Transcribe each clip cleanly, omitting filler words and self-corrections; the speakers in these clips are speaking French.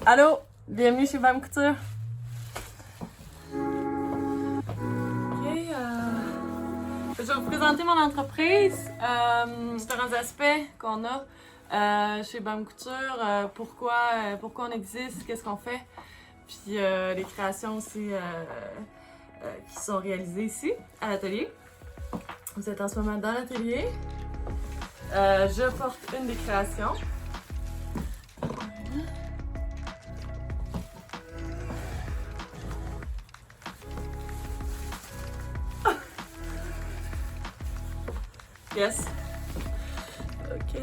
Allô, bienvenue chez Bam Couture. Je vais vous présenter mon entreprise, différents aspects qu'on a chez Bam Couture, pourquoi on existe, qu'est-ce qu'on fait, puis les créations aussi qui sont réalisées ici à l'atelier. Vous êtes en ce moment dans l'atelier. Je porte une des créations. Yes. Ok.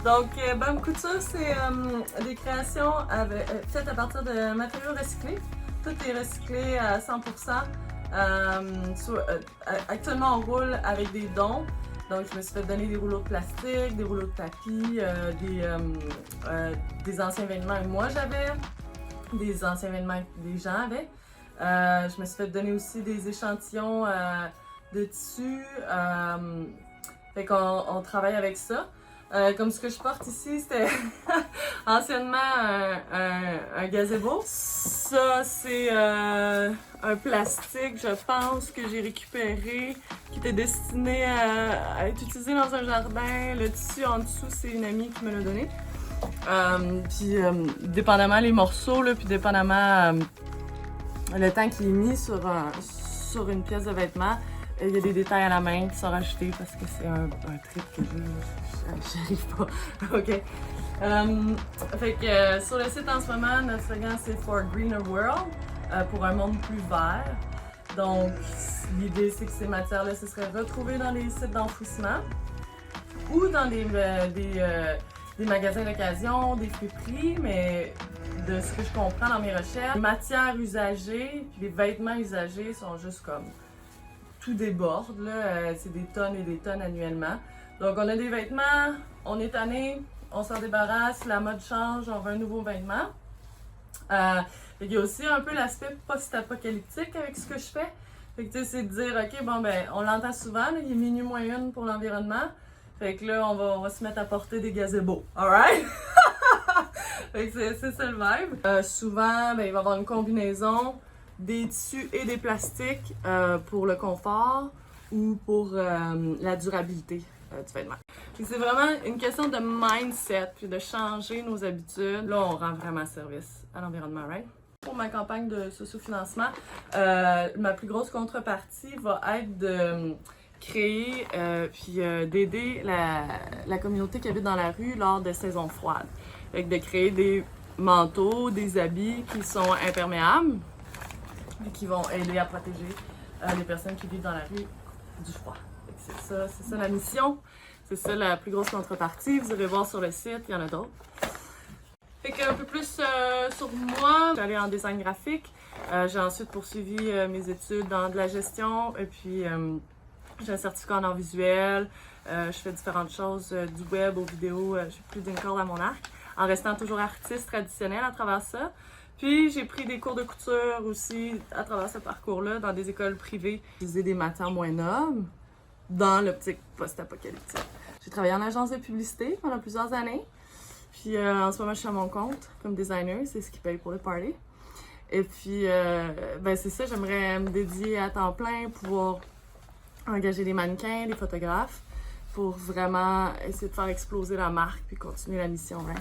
Donc, Bam Couture, c'est des créations faites à partir de matériaux recyclés. Tout est recyclé à 100%. Actuellement, on roule avec des dons. Donc, je me suis fait donner des rouleaux de plastique, des rouleaux de tapis, des anciens vêtements que moi j'avais, des anciens vêtements que des gens avaient. Je me suis fait donner aussi des échantillons de tissu. Fait qu'on travaille avec ça. Comme ce que je porte ici, c'était anciennement un gazebo. Ça, c'est un plastique, je pense, que j'ai récupéré, qui était destiné à être utilisé dans un jardin. Le tissu en dessous, c'est une amie qui me l'a donné. Puis, dépendamment les morceaux, là, puis dépendamment le temps qui est mis sur une pièce de vêtement, il y a des détails à la main qui sont rajoutés parce que c'est un trip que j'arrive pas. OK. Fait que sur le site en ce moment, notre slogan c'est For a Greener World, pour un monde plus vert. Donc, l'idée c'est que ces matières-là, ce serait retrouvées dans les sites d'enfouissement ou dans des magasins d'occasion, des friperies, mais de ce que je comprends dans mes recherches, les matières usagées puis les vêtements usagés sont juste comme tout déborde, là. C'est des tonnes et des tonnes annuellement. Donc on a des vêtements, on est tanné, on s'en débarrasse, la mode change, on veut un nouveau vêtement. Il y a aussi un peu l'aspect post-apocalyptique avec ce que je fais. Fait que tu sais, c'est de dire, ok, bon ben, on l'entend souvent, là, il est minuit moins une pour l'environnement. Fait que là, on va se mettre à porter des gazebos. Alright? Fait que c'est ça le vibe. Souvent, ben, il va y avoir une combinaison des tissus et des plastiques pour le confort ou pour la durabilité du vêtement. C'est vraiment une question de mindset puis de changer nos habitudes. Là, on rend vraiment service à l'environnement, right? Pour ma campagne de sociofinancement, ma plus grosse contrepartie va être de créer puis d'aider la communauté qui habite dans la rue lors de saisons froides. Fait que de créer des manteaux, des habits qui sont imperméables et qui vont aider à protéger les personnes qui vivent dans la rue du froid. C'est ça la mission, c'est ça la plus grosse contrepartie. Vous irez voir sur le site, il y en a d'autres. Fait qu'un peu plus sur moi, j'allais en design graphique. J'ai ensuite poursuivi mes études dans de la gestion et puis j'ai un certificat en art visuel. Je fais différentes choses, du web aux vidéos, j'ai plus d'une corde à mon arc, en restant toujours artiste traditionnel à travers ça. Puis j'ai pris des cours de couture aussi à travers ce parcours-là dans des écoles privées. Utiliser des matières moins nobles dans l'optique post-apocalyptique. J'ai travaillé en agence de publicité pendant plusieurs années. Puis en ce moment, je suis à mon compte comme designer, c'est ce qui paye pour le party. Et puis, ben c'est ça, j'aimerais me dédier à temps plein, pouvoir engager des mannequins, des photographes, pour vraiment essayer de faire exploser la marque puis continuer la mission, hein.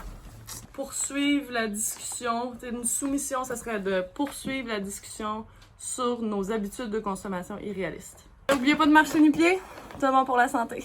Poursuivre la discussion, une soumission, ça serait de poursuivre la discussion sur nos habitudes de consommation irréalistes. N'oubliez pas de marcher nu-pied, c'est bon pour la santé.